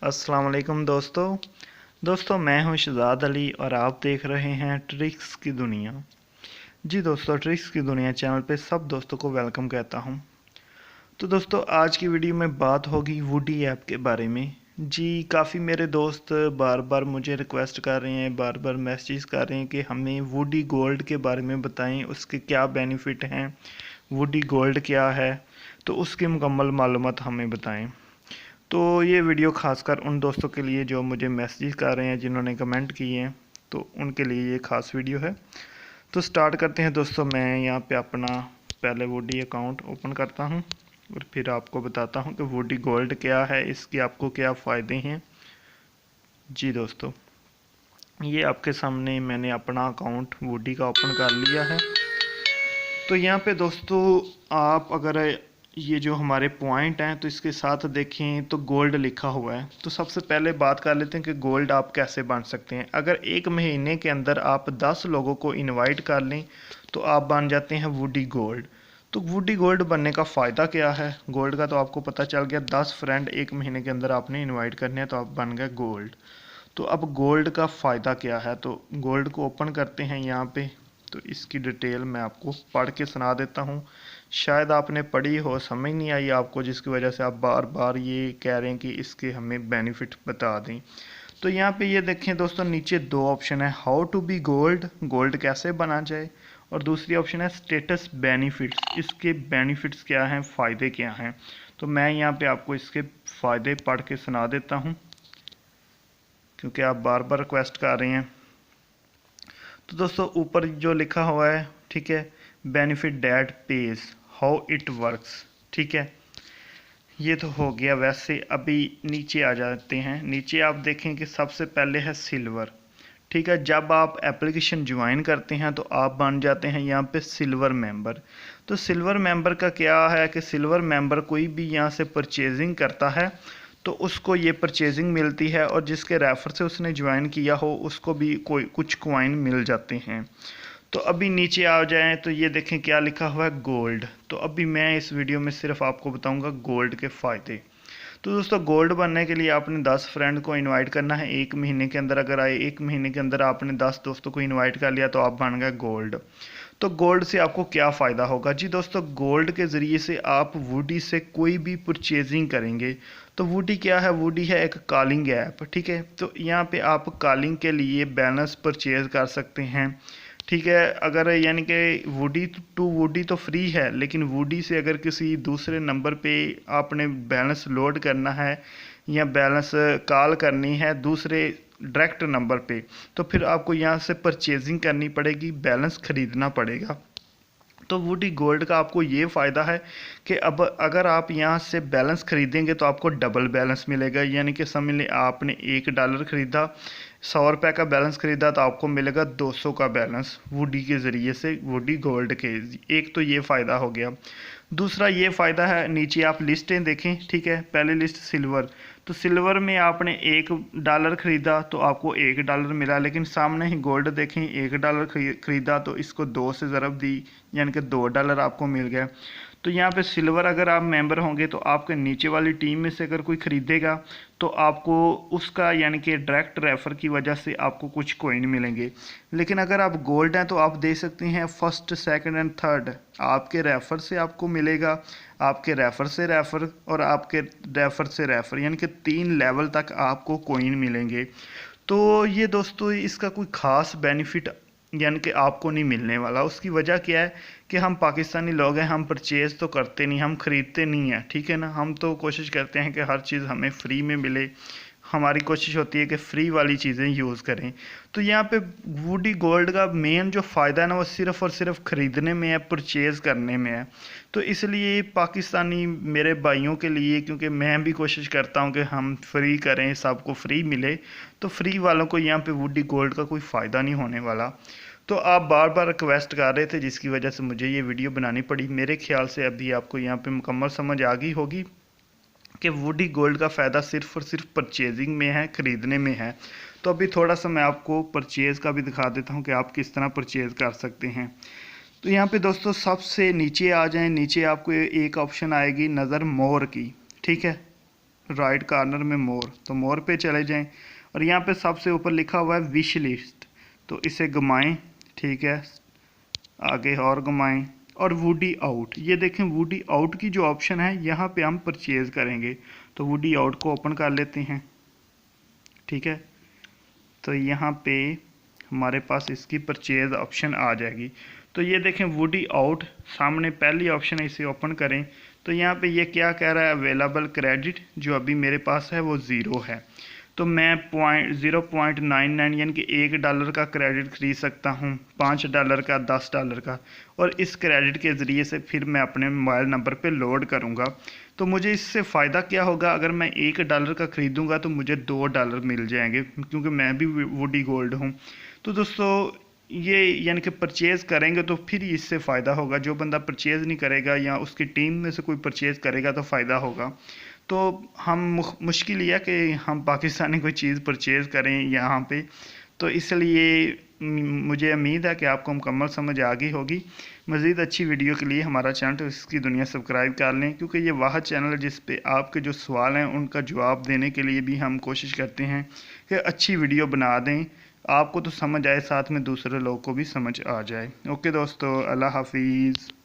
अस्सलाम वालेकुम दोस्तों मैं हूं शहजाद अली और आप देख रहे हैं ट्रिक्स की दुनिया। जी दोस्तों, ट्रिक्स की दुनिया चैनल पे सब दोस्तों को वेलकम कहता हूं। तो दोस्तों, आज की वीडियो में बात होगी वुडी ऐप के बारे में। जी, काफ़ी मेरे दोस्त बार बार मुझे रिक्वेस्ट कर रहे हैं, बार बार मैसेज कर रहे हैं कि हमें वुडी गोल्ड के बारे में बताएं, उसके क्या बेनिफिट हैं, वुडी गोल्ड क्या है, तो उसकी मुकम्मल मालूमात हमें बताएं। तो ये वीडियो खासकर उन दोस्तों के लिए जो मुझे मैसेज कर रहे हैं, जिन्होंने कमेंट किए हैं, तो उनके लिए ये खास वीडियो है। तो स्टार्ट करते हैं दोस्तों। मैं यहाँ पे अपना पहले वुडी अकाउंट ओपन करता हूँ और फिर आपको बताता हूँ कि वुडी गोल्ड क्या है, इसके आपको क्या फ़ायदे हैं। जी दोस्तों, ये आपके सामने मैंने अपना अकाउंट वुडी का ओपन कर लिया है। तो यहाँ पे दोस्तों, आप अगर ये जो हमारे पॉइंट हैं तो इसके साथ देखें तो गोल्ड लिखा हुआ है। तो सबसे पहले बात कर लेते हैं कि गोल्ड आप कैसे बन सकते हैं। अगर एक महीने के अंदर आप 10 लोगों को इनवाइट कर लें तो आप बन जाते हैं वुडी गोल्ड। तो वुडी गोल्ड बनने का फ़ायदा क्या है गोल्ड का, तो आपको पता चल गया। 10 फ्रेंड एक महीने के अंदर आपने इन्वाइट करने हैं तो आप बन गए गोल्ड। तो अब गोल्ड का फ़ायदा क्या है, तो गोल्ड को ओपन करते हैं यहाँ पे। तो इसकी डिटेल मैं आपको पढ़ के सुना देता हूँ। शायद आपने पढ़ी हो, समझ नहीं आई आपको, जिसकी वजह से आप बार बार ये कह रहे हैं कि इसके हमें बेनिफिट बता दें। तो यहाँ पे ये देखें दोस्तों, नीचे दो ऑप्शन है, how to be gold, gold कैसे बना जाए, और दूसरी ऑप्शन है स्टेटस बेनिफिट्स, इसके बेनिफिट्स क्या हैं, फ़ायदे क्या हैं। तो मैं यहाँ पे आपको इसके फ़ायदे पढ़ के सुना देता हूँ, क्योंकि आप बार बार रिक्वेस्ट कर रहे हैं। तो दोस्तों, ऊपर जो लिखा हुआ है, ठीक है, benefit that page, how it works, ठीक है, ये तो हो गया। वैसे अभी नीचे आ जाते हैं। नीचे आप देखें कि सबसे पहले है सिल्वर, ठीक है। जब आप एप्लीकेशन ज्वाइन करते हैं तो आप बन जाते हैं यहाँ पे सिल्वर मेंबर। तो सिल्वर मेंबर का क्या है कि सिल्वर मेंबर कोई भी यहाँ से परचेजिंग करता है तो उसको ये परचेजिंग मिलती है, और जिसके रेफर से उसने ज्वाइन किया हो उसको भी कोई कुछ कॉइन मिल जाते हैं। तो अभी नीचे आ जाएं तो ये देखें क्या लिखा हुआ है, गोल्ड। तो अभी मैं इस वीडियो में सिर्फ आपको बताऊंगा गोल्ड के फ़ायदे। तो दोस्तों, गोल्ड बनने के लिए आपने 10 फ्रेंड को इनवाइट करना है एक महीने के अंदर। अगर आए एक महीने के अंदर आपने 10 दोस्तों को इनवाइट कर लिया तो आप बन गए गोल्ड। तो गोल्ड से आपको क्या फ़ायदा होगा। जी दोस्तों, गोल्ड के ज़रिए से आप वुडी से कोई भी परचेजिंग करेंगे। तो वुडी क्या है, वुडी है एक कॉलिंग ऐप, ठीक है। तो यहाँ पे आप कॉलिंग के लिए बैलेंस परचेज कर सकते हैं, ठीक है। अगर यानी कि वुडी टू वुडी तो फ्री है, लेकिन वुडी से अगर किसी दूसरे नंबर पे आपने बैलेंस लोड करना है या बैलेंस कॉल करनी है दूसरे डायरेक्ट नंबर पे, तो फिर आपको यहाँ से परचेजिंग करनी पड़ेगी, बैलेंस ख़रीदना पड़ेगा। तो वुडी गोल्ड का आपको ये फ़ायदा है कि अब अगर आप यहाँ से बैलेंस ख़रीदेंगे तो आपको डबल बैलेंस मिलेगा। यानी कि समझ लें आपने $1 ख़रीदा, 100 रुपये का बैलेंस ख़रीदा, तो आपको मिलेगा 200 का बैलेंस वुडी के ज़रिए से, वुडी गोल्ड के। एक तो ये फ़ायदा हो गया। दूसरा ये फ़ायदा है, नीचे आप लिस्टें देखें, ठीक है। पहले लिस्ट सिल्वर, तो सिल्वर में आपने $1 ख़रीदा तो आपको $1 मिला, लेकिन सामने ही गोल्ड देखें, $1 ख़रीदा तो इसको 2 से ज़रब दी, यानी कि $2 आपको मिल गया। तो यहाँ पे सिल्वर अगर आप मेंबर होंगे तो आपके नीचे वाली टीम में से अगर कोई ख़रीदेगा तो आपको उसका यानी कि डायरेक्ट रेफर की वजह से आपको कुछ कॉइन मिलेंगे। लेकिन अगर आप गोल्ड हैं तो आप दे सकते हैं फर्स्ट, सेकंड एंड थर्ड, आपके रेफर से आपको मिलेगा, आपके रेफर से रेफर, और आपके रेफर से रेफर, यानी कि 3 लेवल तक आपको कॉइन मिलेंगे। तो ये दोस्तों, इसका कोई ख़ास बेनिफिट यानी कि आपको नहीं मिलने वाला। उसकी वजह क्या है कि हम पाकिस्तानी लोग हैं, हम परचेज़ तो करते नहीं, हम ख़रीदते नहीं हैं, ठीक है ना। हम तो कोशिश करते हैं कि हर चीज़ हमें फ्री में मिले, हमारी कोशिश होती है कि फ्री वाली चीज़ें यूज़ करें। तो यहाँ पे वुडी गोल्ड का मेन जो फ़ायदा है ना, वो सिर्फ़ और सिर्फ ख़रीदने में है, परचेज़ करने में है। तो इसलिए पाकिस्तानी मेरे भाइयों के लिए, क्योंकि मैं भी कोशिश करता हूँ कि हम फ्री करें, सबको फ्री मिले, तो फ्री वालों को यहाँ पे वुडी गोल्ड का कोई फ़ायदा नहीं होने वाला। तो आप बार बार रिक्वेस्ट कर रहे थे, जिसकी वजह से मुझे ये वीडियो बनानी पड़ी। मेरे ख्याल से अभी आपको यहाँ पे मुकम्मल समझ आ गई होगी कि वुडी गोल्ड का फ़ायदा सिर्फ और सिर्फ परचेजिंग में है, ख़रीदने में है। तो अभी थोड़ा सा मैं आपको परचेज़ का भी दिखा देता हूँ कि आप किस तरह परचेज़ कर सकते हैं। तो यहाँ पे दोस्तों, सबसे नीचे आ जाएं, नीचे आपको एक ऑप्शन आएगी नज़र मोर की, ठीक है। राइट कॉर्नर में मोर, तो मोर पे चले जाएं और यहाँ पे सबसे ऊपर लिखा हुआ है विश लिस्ट, तो इसे घुमाएं। ठीक है, आगे और घुमाएं और वुडी आउट, ये देखें वुडी आउट की जो ऑप्शन है यहाँ पे हम परचेज करेंगे, तो वुडी आउट को ओपन कर लेते हैं। ठीक है, तो यहाँ पे हमारे पास इसकी परचेज ऑप्शन आ जाएगी। तो ये देखें वुडी आउट सामने पहली ऑप्शन है, इसे ओपन करें तो यहाँ पे ये क्या कह रहा है, अवेलेबल क्रेडिट जो अभी मेरे पास है वो ज़ीरो है। तो मैं $0.99 यानी कि $1 का क्रेडिट खरीद सकता हूँ, $5 का, $10 का, और इस क्रेडिट के ज़रिए से फिर मैं अपने मोबाइल नंबर पे लोड करूँगा। तो मुझे इससे फ़ायदा क्या होगा, अगर मैं $1 का ख़रीदूँगा तो मुझे $2 मिल जाएंगे, क्योंकि मैं भी वुडी गोल्ड हूँ। तो दोस्तों ये यानी कि परचेज़ करेंगे तो फिर इससे फ़ायदा होगा, जो बंदा परचेज़ नहीं करेगा या उसकी टीम में से कोई परचेज़ करेगा तो फ़ायदा होगा। तो हम मुश्किल यह है कि हम पाकिस्तानी कोई चीज़ परचेज़ करें यहाँ पे, तो इसलिए मुझे उम्मीद है कि आपको मुकम्मल समझ आ गई होगी। मज़ीद अच्छी वीडियो के लिए हमारा चैनल तो इसकी दुनिया सब्सक्राइब कर लें, क्योंकि ये वाह चैनल है जिस पे आपके जो सवाल हैं उनका जवाब देने के लिए भी हम कोशिश करते हैं कि अच्छी वीडियो बना दें, आपको तो समझ आए, साथ में दूसरे लोग को भी समझ आ जाए। ओके दोस्तों, अल्लाह हाफिज़।